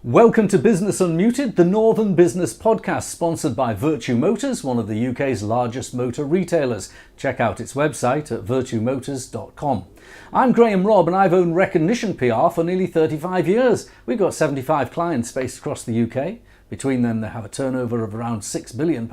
Welcome to Business Unmuted, the Northern Business podcast, sponsored by Virtue Motors, one of the UK's largest motor retailers. Check out its website at virtuemotors.com. I'm Graham Robb and I've owned Recognition PR for nearly 35 years. We've got 75 clients based across the UK. Between them, they have a turnover of around £6 billion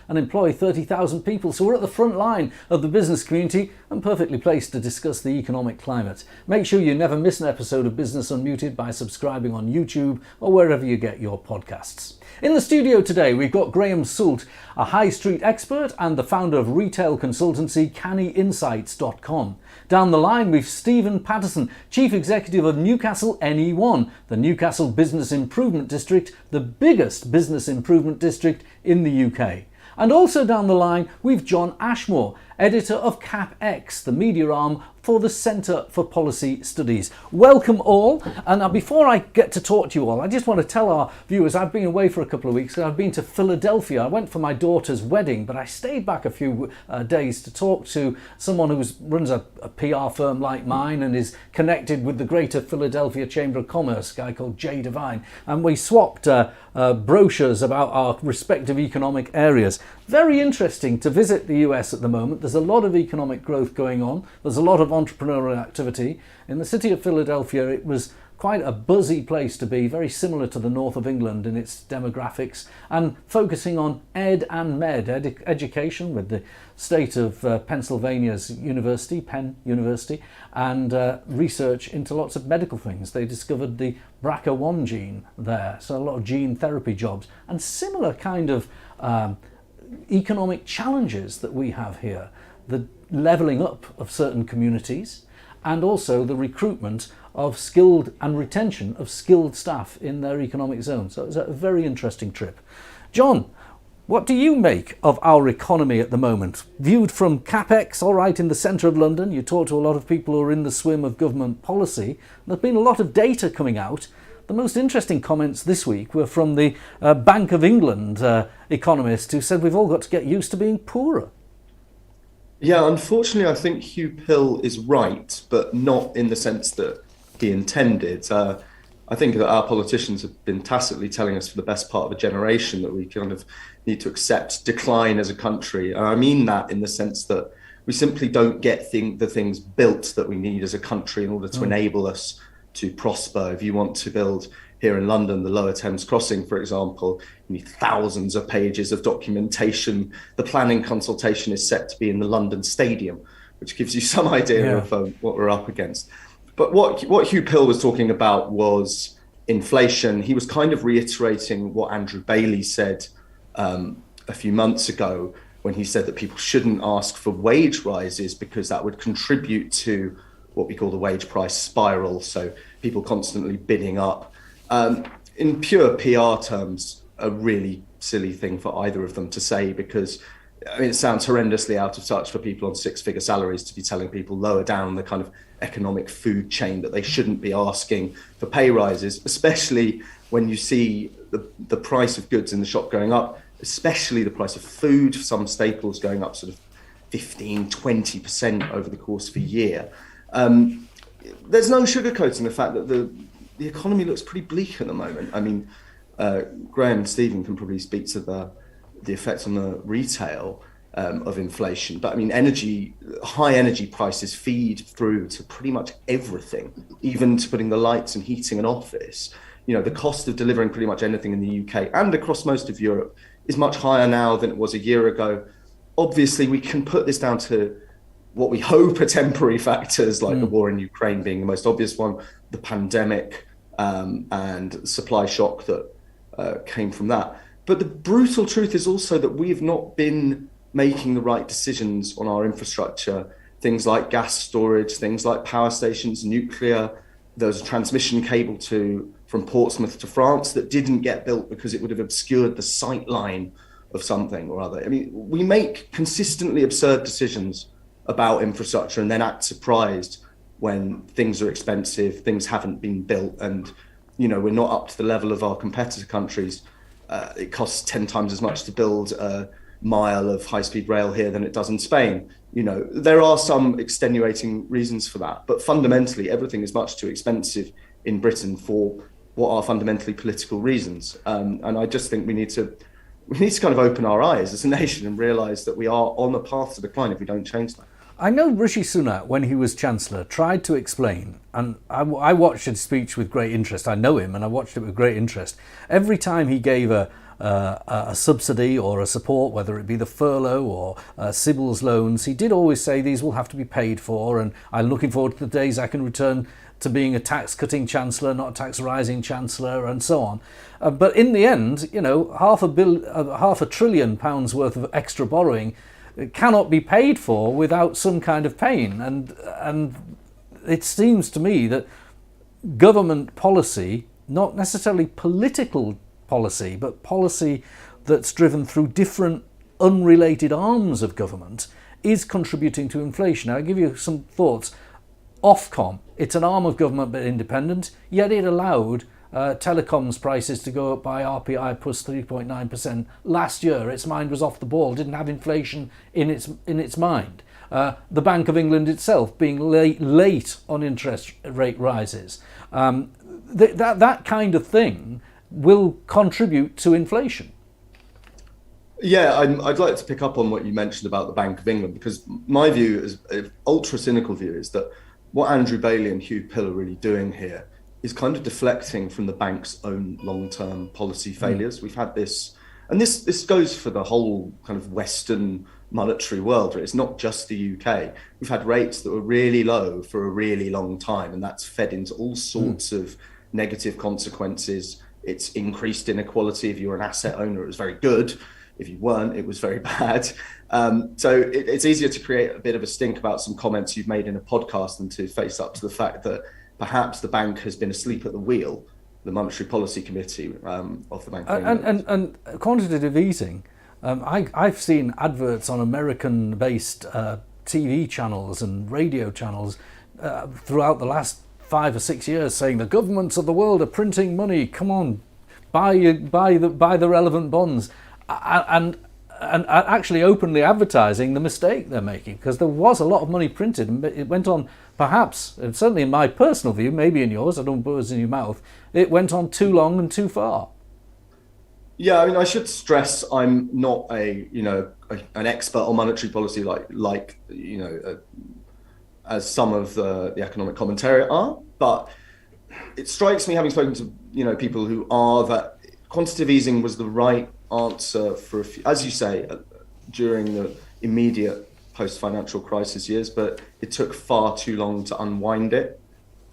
and employ 30,000 people. So we're at the front line of the business community and perfectly placed to discuss the economic climate. Make sure you never miss an episode of Business Unmuted by subscribing on YouTube or wherever you get your podcasts. In the studio today, we've got Graham Soult, a high street expert and the founder of retail consultancy CannyInsights.com. Down the line, we've Stephen Patterson, Chief Executive of Newcastle NE1, the Newcastle Business Improvement District, the biggest business improvement district in the UK. And also down the line, we've John Ashmore, editor of CapX, the media arm for the Centre for Policy Studies. Welcome all. And now before I get to talk to you all, I just want to tell our viewers I've been away for a couple of weeks. I've been to Philadelphia. I went for my daughter's wedding, but I stayed back a few days to talk to someone who runs a PR firm like mine and is connected with the Greater Philadelphia Chamber of Commerce, a guy called Jay Devine. And we swapped brochures about our respective economic areas. Very interesting to visit the US at the moment. There's a lot of economic growth going on. There's a lot of entrepreneurial activity. In the city of Philadelphia, it was quite a buzzy place to be, very similar to the north of England in its demographics, and focusing on ed and med, education with the state of Pennsylvania's university, Penn University, and research into lots of medical things. They discovered the BRCA1 gene there, so a lot of gene therapy jobs, and similar kind of economic challenges that we have here, the levelling up of certain communities and also the recruitment of skilled and retention of skilled staff in their economic zone. So it was a very interesting trip. John, what do you make of our economy at the moment? Viewed from CapX, all right, in the centre of London, you talk to a lot of people who are in the swim of government policy. There's been a lot of data coming out. The most interesting comments this week were from the Bank of England economist who said we've all got to get used to being poorer. Yeah, unfortunately, I think Hugh Pill is right, but not in the sense that he intended. I think that our politicians have been tacitly telling us for the best part of a generation that we kind of need to accept decline as a country. And I mean that in the sense that we simply don't get the things built that we need as a country in order to enable us to prosper. If you want to build here in London, the Lower Thames Crossing, for example, you need thousands of pages of documentation. The planning consultation is set to be in the London Stadium, which gives you some idea of what we're up against. But what Hugh Pill was talking about was inflation. He was kind of reiterating what Andrew Bailey said a few months ago when he said that people shouldn't ask for wage rises because that would contribute to what we call the wage price spiral. So people constantly bidding up. In pure PR terms, a really silly thing for either of them to say, because I mean, it sounds horrendously out of touch for people on six-figure salaries to be telling people lower down the kind of economic food chain that they shouldn't be asking for pay rises, especially when you see the price of goods in the shop going up, especially the price of food, some staples going up sort of 15, 20% over the course of a year. There's no sugarcoating the fact that the economy looks pretty bleak at the moment. I mean, Graham and Stephen can probably speak to the effects on the retail of inflation. But I mean, high energy prices feed through to pretty much everything, even to putting the lights and heating an office. You know, the cost of delivering pretty much anything in the UK and across most of Europe is much higher now than it was a year ago. Obviously, we can put this down to what we hope are temporary factors, like the war in Ukraine being the most obvious one, the pandemic, and supply shock that came from that. But the brutal truth is also that we have not been making the right decisions on our infrastructure, things like gas storage, things like power stations, nuclear. There was a transmission cable from Portsmouth to France that didn't get built because it would have obscured the sight line of something or other. I mean, we make consistently absurd decisions about infrastructure and then act surprised when things are expensive, things haven't been built, and we're not up to the level of our competitor countries. It costs 10 times as much to build a mile of high-speed rail here than it does in Spain. There are some extenuating reasons for that, but fundamentally everything is much too expensive in Britain for what are fundamentally political reasons. And I just think we need to kind of open our eyes as a nation and realise that we are on a path to decline if we don't change that. I know Rishi Sunak, when he was Chancellor, tried to explain, and I watched his speech with great interest. I know him, and I watched it with great interest. Every time he gave a subsidy or a support, whether it be the furlough or Sybil's loans, he did always say these will have to be paid for, and I'm looking forward to the days I can return to being a tax-cutting Chancellor, not a tax-rising Chancellor, and so on. But in the end, you know, £500 billion worth of extra borrowing cannot be paid for without some kind of pain. And it seems to me that government policy, not necessarily political policy, but policy that's driven through different unrelated arms of government, is contributing to inflation. I'll give you some thoughts. Ofcom, it's an arm of government but independent, yet it allowed telecoms prices to go up by RPI plus 3.9% last year. Its mind was off the ball, didn't have inflation in its mind. The Bank of England itself being late on interest rate rises. That kind of thing will contribute to inflation. Yeah, I'd like to pick up on what you mentioned about the Bank of England, because my view, is an ultra cynical view, is that what Andrew Bailey and Hugh Pill are really doing here is kind of deflecting from the bank's own long-term policy failures. We've had this, and this goes for the whole kind of Western monetary world. Right? It's not just the UK. We've had rates that were really low for a really long time, and that's fed into all sorts of negative consequences. It's increased inequality. If you're an asset owner, it was very good. If you weren't, it was very bad. So it's easier to create a bit of a stink about some comments you've made in a podcast than to face up to the fact that perhaps the bank has been asleep at the wheel, the Monetary Policy Committee of the Bank of England. And quantitative easing, I've seen adverts on American-based TV channels and radio channels throughout the last 5 or 6 years saying the governments of the world are printing money, come on, buy the relevant bonds. And actually openly advertising the mistake they're making, because there was a lot of money printed and it went on, perhaps, and certainly in my personal view, maybe in yours, I don't put words in your mouth, it went on too long and too far. Yeah, I mean, I should stress I'm not an expert on monetary policy like as some of the economic commentary are, but it strikes me, having spoken to people who are, that quantitative easing was the right answer for as you say, during the immediate post-financial crisis years, but it took far too long to unwind it,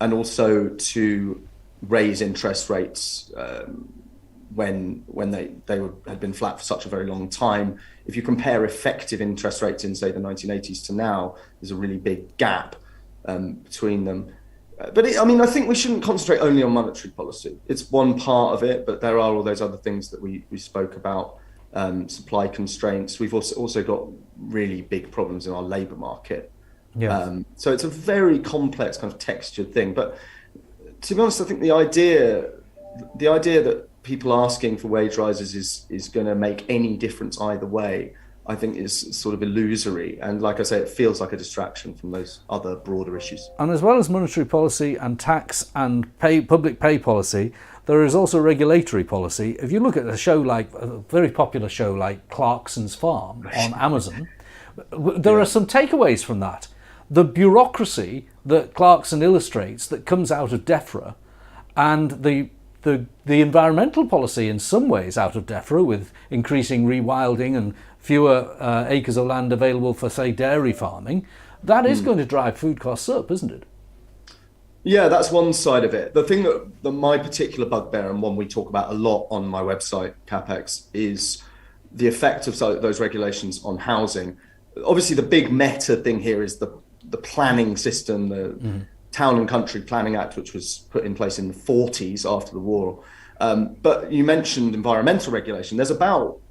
and also to raise interest rates when they had been flat for such a very long time. If you compare effective interest rates in, say, the 1980s to now, there's a really big gap between them. But I think we shouldn't concentrate only on monetary policy. It's one part of it, but there are all those other things that we spoke about, supply constraints. We've also got really big problems in our labour market. Yes. So it's a very complex kind of textured thing. But to be honest, I think the idea that people asking for wage rises is going to make any difference either way, I think is sort of illusory. And like I say, it feels like a distraction from those other broader issues. And as well as monetary policy and tax and public pay policy, there is also regulatory policy. If you look at a very popular show like Clarkson's Farm on Amazon, there are some takeaways from that. The bureaucracy that Clarkson illustrates that comes out of DEFRA, and the environmental policy in some ways out of DEFRA, with increasing rewilding and fewer acres of land available for, say, dairy farming, that is going to drive food costs up, isn't it? Yeah, that's one side of it. The thing that my particular bugbear, and one we talk about a lot on my website, CapEx, is the effect of those regulations on housing. Obviously, the big meta thing here is the planning system, the Town and Country Planning Act, which was put in place in the 40s after the war. But you mentioned environmental regulation. There's about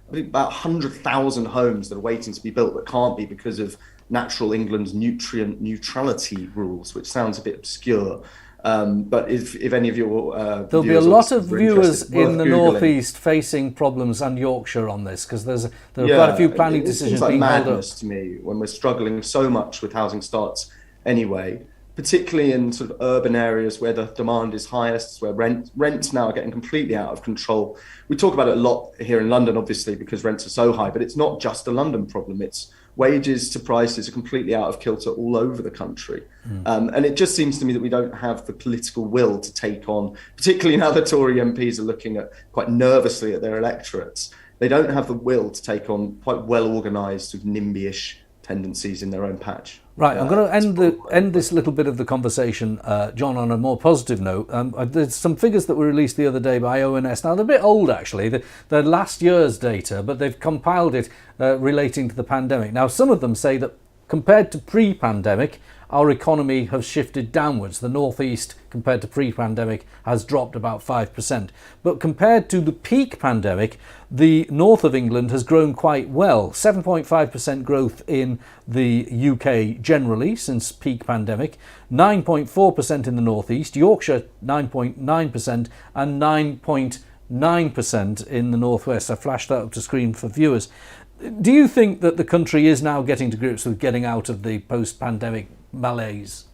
100,000 homes that are waiting to be built that can't be because of Natural England's nutrient neutrality rules, which sounds a bit obscure. But if any of your there'll be a lot of viewers in the northeast facing problems, and Yorkshire on this, because there are quite a few planning decisions being held up. It seems like madness to me when we're struggling so much with housing starts anyway. particularly in sort of urban areas where the demand is highest, where rents now are getting completely out of control. We talk about it a lot here in London, obviously, because rents are so high, but it's not just a London problem. It's wages to prices are completely out of kilter all over the country. And it just seems to me that we don't have the political will to take on, particularly now the Tory MPs are looking at quite nervously at their electorates. They don't have the will to take on quite well-organised, sort of NIMBY-ish tendencies in their own patch. Right, I'm going to end this little bit of the conversation, John, on a more positive note. There's some figures that were released the other day by ONS. Now, they're a bit old, actually. They're last year's data, but they've compiled it relating to the pandemic. Now, some of them say that compared to pre-pandemic, our economy has shifted downwards. The northeast, compared to pre-pandemic, has dropped about 5%. But compared to the peak pandemic, the north of England has grown quite well. 7.5% growth in the UK generally since peak pandemic, 9.4% in the northeast, Yorkshire 9.9% and 9.9% in the northwest. I flashed that up to screen for viewers. Do you think that the country is now getting to grips with getting out of the post-pandemic malaise?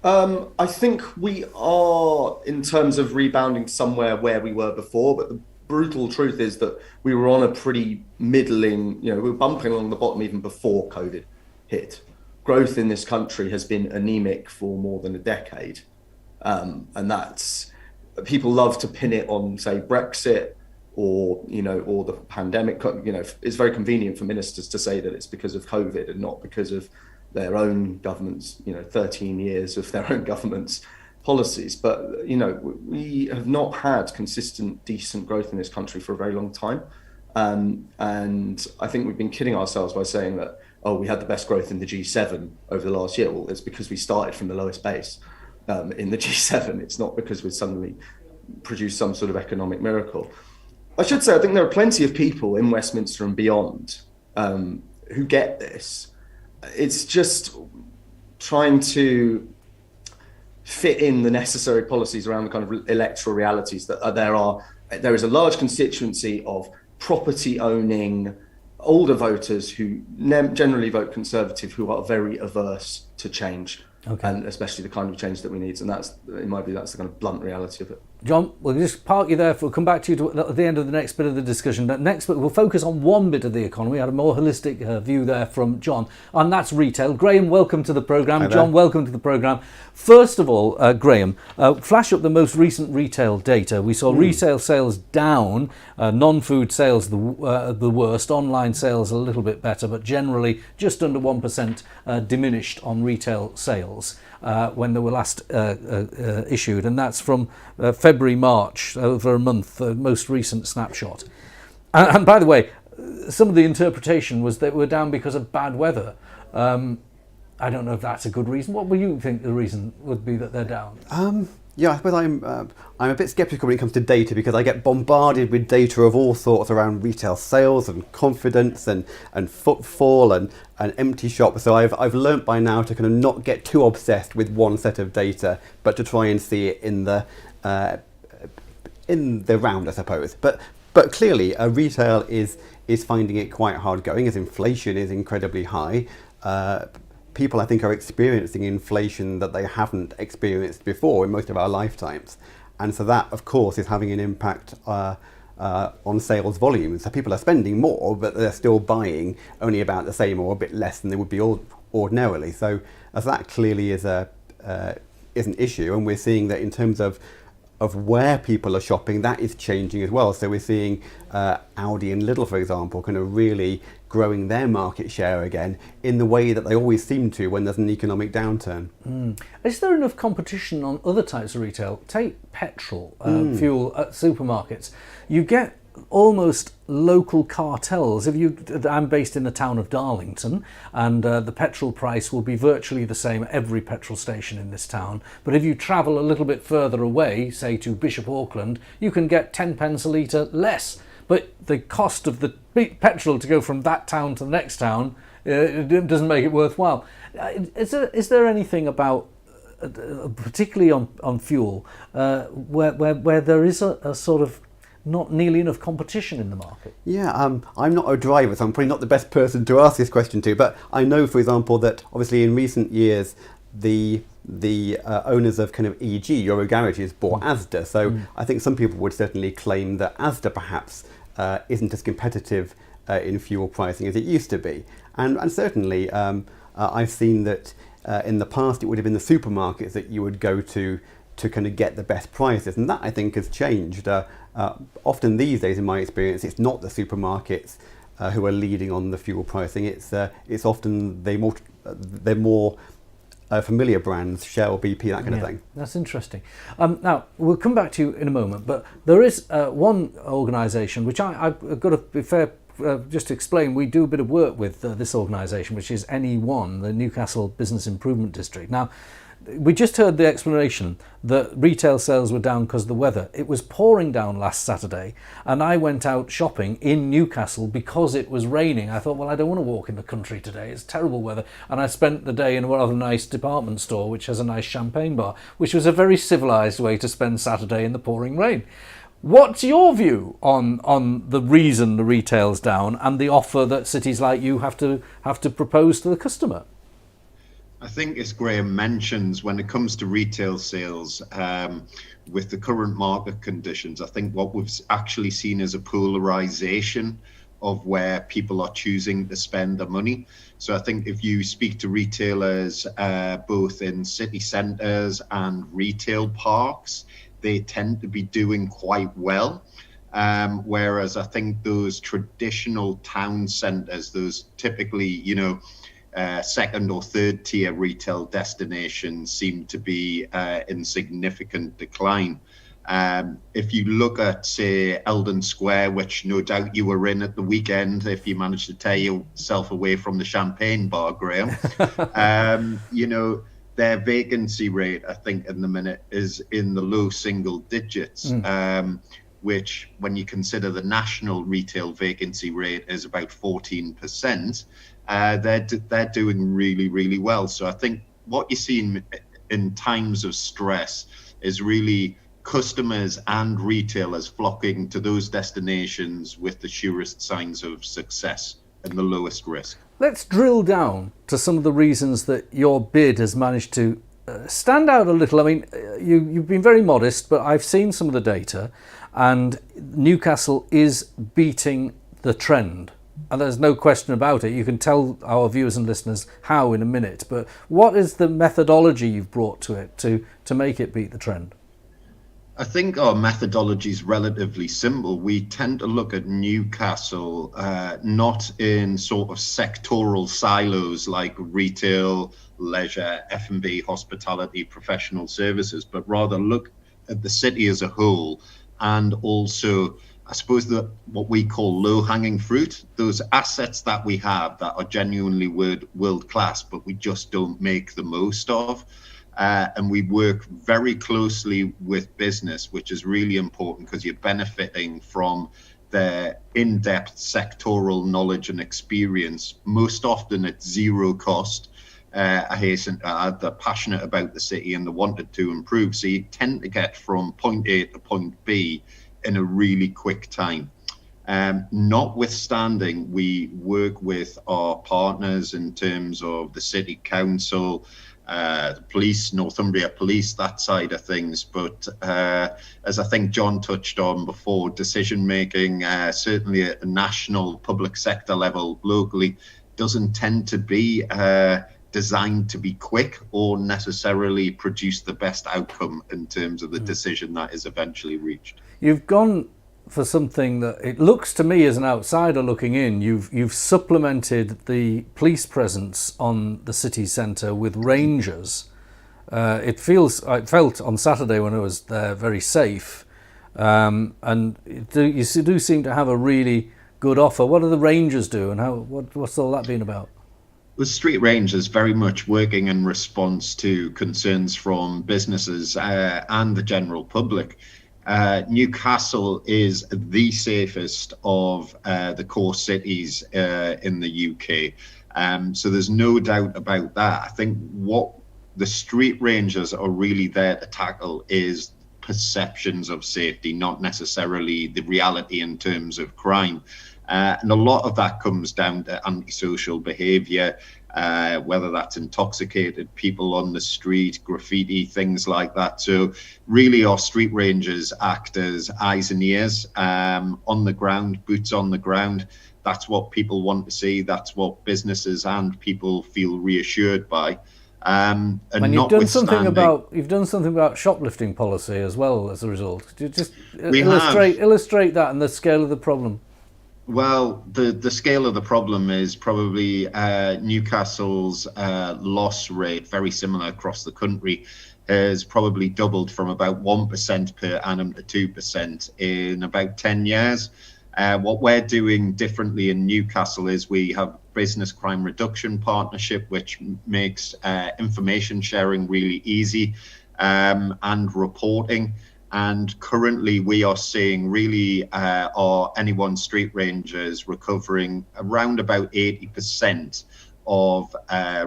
I think we are, in terms of rebounding, somewhere where we were before, but the brutal truth is that we were on a pretty middling, we were bumping along the bottom even before COVID hit. Growth in this country has been anemic for more than a decade. And that's, people love to pin it on, say, Brexit, or the pandemic. It's very convenient for ministers to say that it's because of COVID and not because of their own government's 13 years of their own government's policies. But we have not had consistent, decent growth in this country for a very long time, and I think we've been kidding ourselves by saying that, we had the best growth in the G7 over the last year. Well, it's because we started from the lowest base in the G7. It's not because we suddenly produced some sort of economic miracle. I should say, I think there are plenty of people in Westminster and beyond who get this. It's just trying to fit in the necessary policies around the kind of electoral realities that there is a large constituency of property owning older voters who generally vote Conservative, who are very averse to change. Okay. And especially the kind of change that we need. And that's, in my view, that's the kind of blunt reality of it. John, we'll just park you there. We'll come back to you at the end of the next bit of the discussion. Next, we'll focus on one bit of the economy. We had a more holistic view there from John, and that's retail. Graham, welcome to the programme. John, welcome to the programme. First of all, Graham, flash up the most recent retail data. We saw retail sales down, non-food sales the worst, online sales a little bit better, but generally just under 1% diminished on retail sales. When they were last issued, and that's from February, March, over a month, the most recent snapshot. And by the way, some of the interpretation was that we're down because of bad weather. I don't know if that's a good reason. What would you think the reason would be that they're down? Yeah, I suppose I'm a bit sceptical when it comes to data, because I get bombarded with data of all sorts around retail sales and confidence and footfall and empty shops. So I've learnt by now to kind of not get too obsessed with one set of data, but to try and see it in the round, I suppose. But clearly, retail is finding it quite hard going, as inflation is incredibly high. People, I think, are experiencing inflation that they haven't experienced before in most of our lifetimes. And so that, of course, is having an impact on sales volumes. So people are spending more, but they're still buying only about the same or a bit less than they would be ordinarily. So as that clearly is an issue, and we're seeing that in terms of where people are shopping, that is changing as well. So we're seeing Aldi and Lidl, for example, kind of really growing their market share again in the way that they always seem to when there's an economic downturn. Is there enough competition on other types of retail? Take petrol, fuel at supermarkets. You get almost local cartels. I'm based in the town of Darlington, and the petrol price will be virtually the same at every petrol station in this town. But if you travel a little bit further away, say to Bishop Auckland, you can get 10 pence a litre less. But the cost of the petrol to go from that town to the next town it doesn't make it worthwhile. Is there anything about, particularly on fuel, where there is a sort of not nearly enough competition in the market? Yeah, I'm not a driver, so I'm probably not the best person to ask this question to, but I know, for example, that obviously in recent years the owners of kind of EG, Euro Garages, bought Asda. So I think some people would certainly claim that Asda perhaps isn't as competitive in fuel pricing as it used to be. And certainly I've seen that in the past it would have been the supermarkets that you would go to kind of get the best prices, and that I think has changed. Often these days, in my experience, it's not the supermarkets who are leading on the fuel pricing. It's often they're more familiar brands, Shell, BP, that kind of thing. That's interesting. Now, we'll come back to you in a moment, but there is one organisation which I've got to be fair, just to explain, we do a bit of work with this organisation, which is NE1, the Newcastle Business Improvement District. Now, we just heard the explanation that retail sales were down because of the weather. It was pouring down last Saturday, and I went out shopping in Newcastle because it was raining. I thought, well, I don't want to walk in the country today. It's terrible weather. And I spent the day in a rather nice department store, which has a nice champagne bar, which was a very civilised way to spend Saturday in the pouring rain. What's your view on the reason the retail's down and the offer that cities like you have to propose to the customer? I think, as Graham mentions, when it comes to retail sales, with the current market conditions, I think what we've actually seen is a polarization of where people are choosing to spend their money. So I think if you speak to retailers, both in city centres and retail parks, they tend to be doing quite well. Whereas I think those traditional town centres, those typically, second or third tier retail destinations seem to be in significant decline. If you look at, say, Eldon Square, which no doubt you were in at the weekend, if you managed to tear yourself away from the champagne bar, Graham, their vacancy rate, I think, in the minute is in the low single digits, which, when you consider the national retail vacancy rate is about 14%, they're doing really, really well. So I think what you see in times of stress is really customers and retailers flocking to those destinations with the surest signs of success and the lowest risk. Let's drill down to some of the reasons that your bid has managed to stand out a little. I mean, you've been very modest, but I've seen some of the data, and Newcastle is beating the trend. And there's no question about it. You can tell our viewers and listeners how in a minute. But what is the methodology you've brought to it to make it beat the trend? I think our methodology is relatively simple. We tend to look at Newcastle not in sort of sectoral silos like retail, leisure, F&B, hospitality, professional services, but rather look at the city as a whole, and also, I suppose, what we call low-hanging fruit, those assets that we have that are genuinely world-class, but we just don't make the most of. And we work very closely with business, which is really important because you're benefiting from their in-depth sectoral knowledge and experience, most often at zero cost. I hasten to add, they're passionate about the city and they wanted to improve. So you tend to get from point A to point B in a really quick time. Notwithstanding, we work with our partners in terms of the City Council, the police, Northumbria Police, that side of things. But as I think John touched on before, decision making, certainly at the national public sector level locally, doesn't tend to be designed to be quick or necessarily produce the best outcome in terms of the decision that is eventually reached. You've gone for something that it looks to me as an outsider looking in. You've supplemented the police presence on the city centre with rangers. I felt on Saturday when I was there very safe, and you do seem to have a really good offer. What do the rangers do, and what's all that been about? The Street Rangers very much working in response to concerns from businesses and the general public. Newcastle is the safest of the core cities in the UK. So there's no doubt about that. I think what the Street Rangers are really there to tackle is perceptions of safety, not necessarily the reality in terms of crime. And a lot of that comes down to antisocial behaviour, whether that's intoxicated people on the street, graffiti, things like that. So really our street rangers act as eyes and ears on the ground, boots on the ground. That's what people want to see. That's what businesses and people feel reassured by. And you've done something about shoplifting policy as well as a result. Could you just illustrate that and the scale of the problem? Well, the scale of the problem is probably Newcastle's loss rate, very similar across the country, has probably doubled from about 1% per annum to 2% in about 10 years. What we're doing differently in Newcastle is we have business crime reduction partnership, which makes information sharing really easy and reporting. And currently we are seeing really our Anyone Street Rangers recovering around about 80% of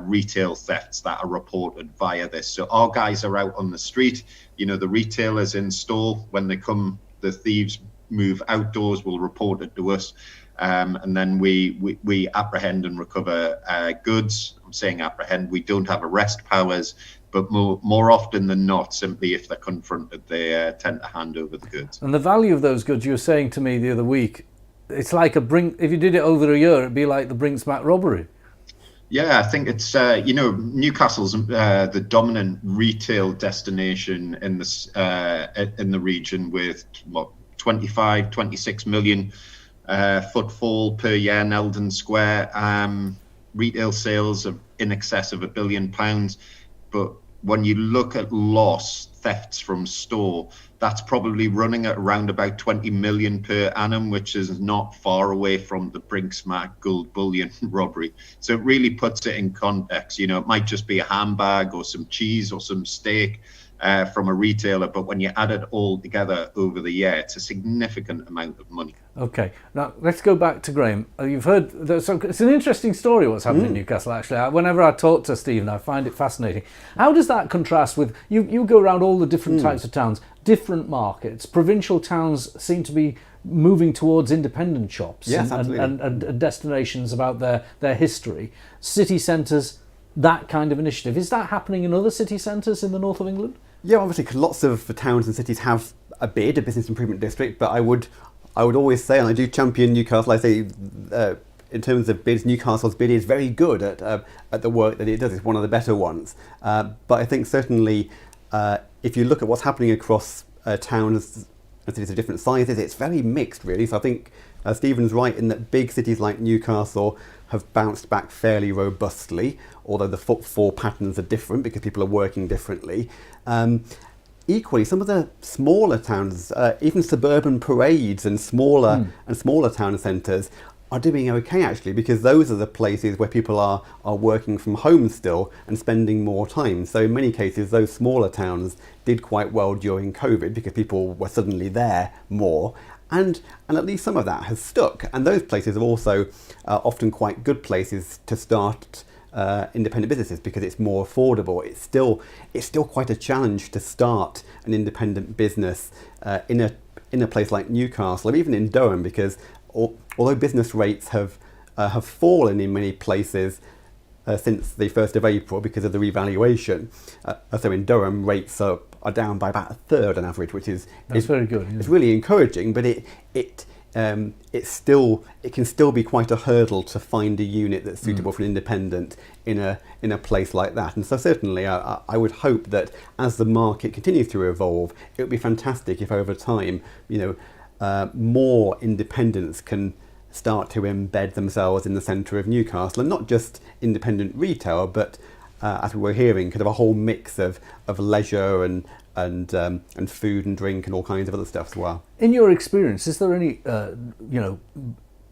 retail thefts that are reported via this. So our guys are out on the street, the retailers in store, when they come, the thieves move outdoors, will report it to us. And then we apprehend and recover goods. I'm saying apprehend, we don't have arrest powers, but more often than not, simply if they're confronted, they tend to hand over the goods. And the value of those goods, you were saying to me the other week, it's like if you did it over a year, it'd be like the Brinksmack robbery. Yeah, I think it's, Newcastle's the dominant retail destination in the region with 25, 26 million footfall per year in Eldon Square. Retail sales of in excess of £1 billion. But when you look at thefts from store, that's probably running at around about 20 million per annum, which is not far away from the Brinksmack gold bullion robbery. So it really puts it in context. It might just be a handbag or some cheese or some steak from a retailer, but when you add it all together over the year, it's a significant amount of money. Okay, now let's go back to Graham. You've heard, it's an interesting story what's happening in Newcastle, actually. Whenever I talk to Stephen, I find it fascinating. How does that contrast with, you go around all the different types of towns, different markets, provincial towns seem to be moving towards independent shops and destinations about their history. City centres, that kind of initiative. Is that happening in other city centres in the north of England? Yeah, obviously lots of towns and cities have a BID, a business improvement district, but I would always say, and I do champion Newcastle, I say in terms of bids, Newcastle's bid is very good at the work that it does. It's one of the better ones. But I think certainly if you look at what's happening across towns and cities of different sizes, it's very mixed really. So I think Stephen's right in that big cities like Newcastle have bounced back fairly robustly, although the footfall patterns are different because people are working differently. Equally, some of the smaller towns, even suburban parades and smaller town centres, are doing okay actually, because those are the places where people are working from home still and spending more time. So in many cases, those smaller towns did quite well during COVID because people were suddenly there more. And at least some of that has stuck. And those places are also often quite good places to start independent businesses because it's more affordable. It's still quite a challenge to start an independent business in a place like Newcastle or even in Durham, because although business rates have fallen in many places since the 1st of April because of the revaluation, so in Durham rates are down by about a third on average, which is very good. Yeah. It's really encouraging, but it can still be quite a hurdle to find a unit that's suitable for an independent in a place like that. And so certainly I would hope that as the market continues to evolve, it would be fantastic if over time, more independents can start to embed themselves in the centre of Newcastle, and not just independent retail, but as we were hearing, kind of a whole mix of leisure and food and drink and all kinds of other stuff as well. In your experience, is there any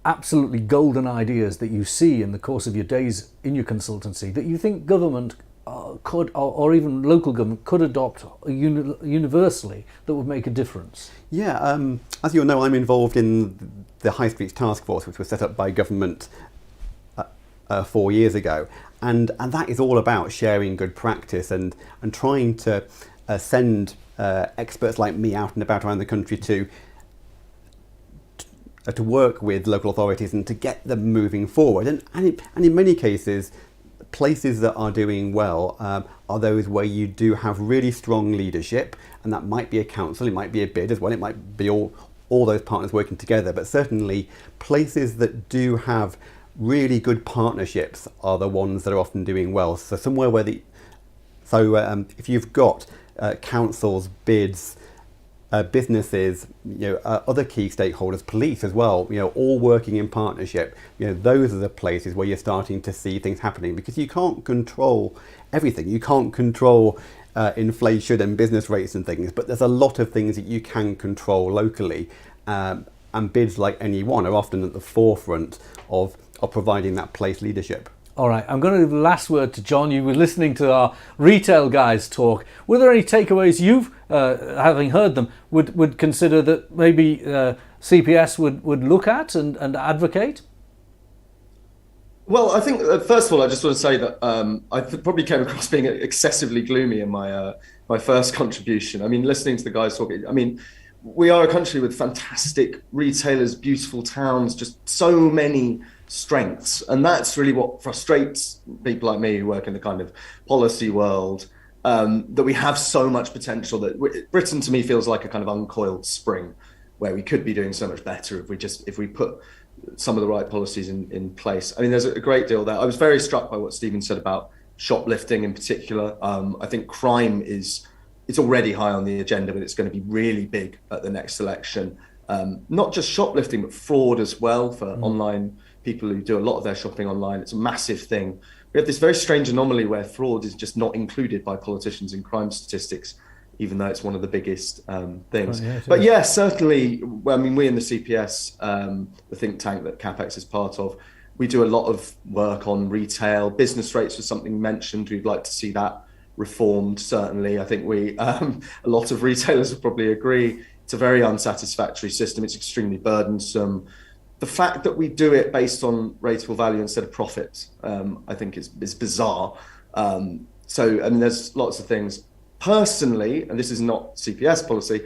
absolutely golden ideas that you see in the course of your days in your consultancy that you think government could, or even local government could adopt universally that would make a difference? Yeah, as you'll know, I'm involved in the High Streets Task Force, which was set up by government 4 years ago, and that is all about sharing good practice and trying to send experts like me out and about around the country to to work with local authorities and to get them moving forward. And in many cases, places that are doing well are those where you do have really strong leadership, and that might be a council, it might be a bid as well, it might be all those partners working together, but certainly places that do have really good partnerships are the ones that are often doing well. So somewhere where if you've got councils, bids, businesses, other key stakeholders, police as well, all working in partnership, those are the places where you're starting to see things happening, because you can't control everything. You can't control inflation and business rates and things, but there's a lot of things that you can control locally, and bids, like any one, are often at the forefront of providing that place leadership. All right, I'm going to give the last word to John. You were listening to our retail guys talk. Were there any takeaways you've, having heard them, would consider that maybe CPS would look at and advocate? Well, I think, first of all, I just want to say that I probably came across being excessively gloomy in my first contribution. I mean, listening to the guys talking, I mean, we are a country with fantastic retailers, beautiful towns, just so many strengths. And that's really what frustrates people like me who work in the kind of policy world, that we have so much potential, that Britain to me feels like a kind of uncoiled spring where we could be doing so much better if we put some of the right policies in place. I mean, there's a great deal there. I was very struck by what Stephen said about shoplifting in particular. I think crime it's already high on the agenda, but it's going to be really big at the next election. Not just shoplifting, but fraud as well for online people who do a lot of their shopping online. It's a massive thing. We have this very strange anomaly where fraud is just not included by politicians in crime statistics, even though it's one of the biggest things. But yeah, certainly, I mean, we in the CPS, the think tank that CapEx is part of, we do a lot of work on retail. Business rates was something mentioned. We'd like to see that reformed, certainly. I think a lot of retailers would probably agree. It's a very unsatisfactory system. It's extremely burdensome. The fact that we do it based on rateable value instead of profit, I think is bizarre. So, I mean, there's lots of things. Personally, and this is not CPS policy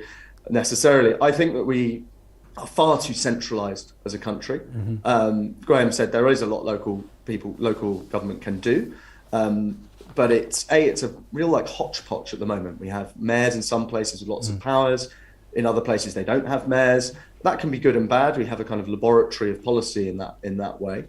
necessarily, I think that we are far too centralised as a country. Graham said there is a lot local government can do, but it's a real hodgepodge at the moment. We have mayors in some places with lots of powers. In other places, they don't have mayors. That can be good and bad. We have a kind of laboratory of policy in that way.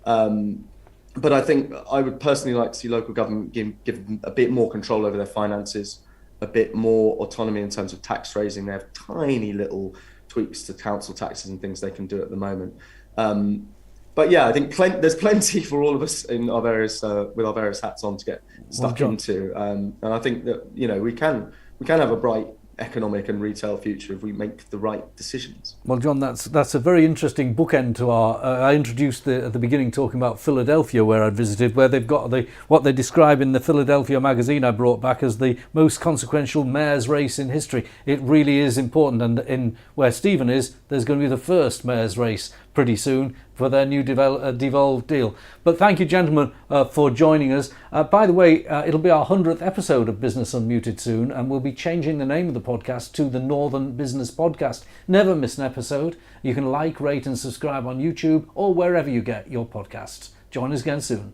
But I think I would personally like to see local government give them a bit more control over their finances, a bit more autonomy in terms of tax raising. They have tiny little tweaks to council taxes and things they can do at the moment. But yeah, I think there's plenty for all of us in our various with our various hats on to get stuck into. And I think that we can have a bright economic and retail future if we make the right decisions. Well, John, that's a very interesting bookend to our. I introduced at the beginning talking about Philadelphia, where I'd visited, where they've got what they describe in the Philadelphia magazine I brought back as the most consequential mayor's race in history. It really is important, and in where Stephen is, there's going to be the first mayor's race pretty soon for their new devolved deal. But thank you, gentlemen, for joining us. By the way, it'll be our 100th episode of Business Unmuted soon, and we'll be changing the name of the podcast to the Northern Business Podcast. Never miss an episode. You can like, rate and subscribe on YouTube or wherever you get your podcasts. Join us again soon.